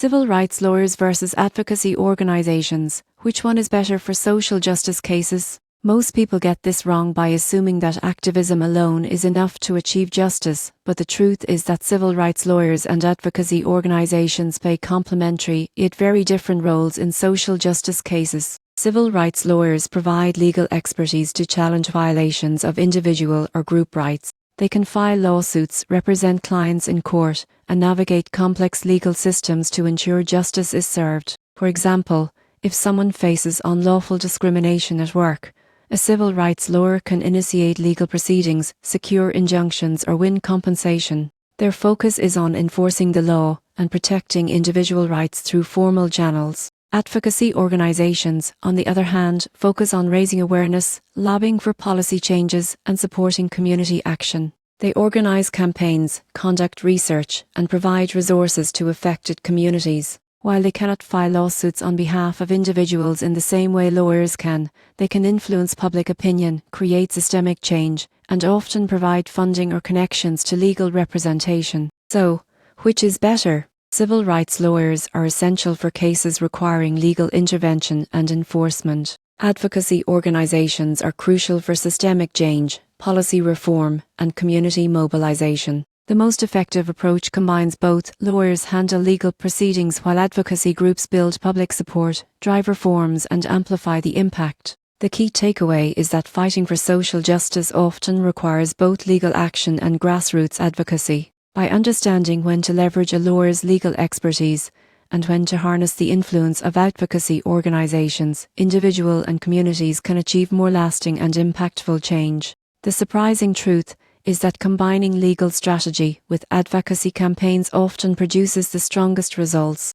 Civil rights lawyers versus advocacy organizations. Which one is better for social justice cases? Most people get this wrong by assuming that activism alone is enough to achieve justice, but the truth is that civil rights lawyers and advocacy organizations play complementary yet very different roles in social justice cases. Civil rights lawyers provide legal expertise to challenge violations of individual or group rights. They can file lawsuits, represent clients in court, and navigate complex legal systems to ensure justice is served. For example, if someone faces unlawful discrimination at work, a civil rights lawyer can initiate legal proceedings, secure injunctions, or win compensation. Their focus is on enforcing the law and protecting individual rights through formal channels. Advocacy organizations, on the other hand, focus on raising awareness, lobbying for policy changes, and supporting community action. They organize campaigns, conduct research, and provide resources to affected communities. While they cannot file lawsuits on behalf of individuals in the same way lawyers can, they can influence public opinion, create systemic change, and often provide funding or connections to legal representation. So, which is better? Civil rights lawyers are essential for cases requiring legal intervention and enforcement. Advocacy organizations are crucial for systemic change, policy reform, and community mobilization. The most effective approach combines both. Lawyers handle legal proceedings while advocacy groups build public support, drive reforms, and amplify the impact. The key takeaway is that fighting for social justice often requires both legal action and grassroots advocacy. By understanding when to leverage a lawyer's legal expertise and when to harness the influence of advocacy organizations, individuals and communities can achieve more lasting and impactful change. The surprising truth is that combining legal strategy with advocacy campaigns often produces the strongest results.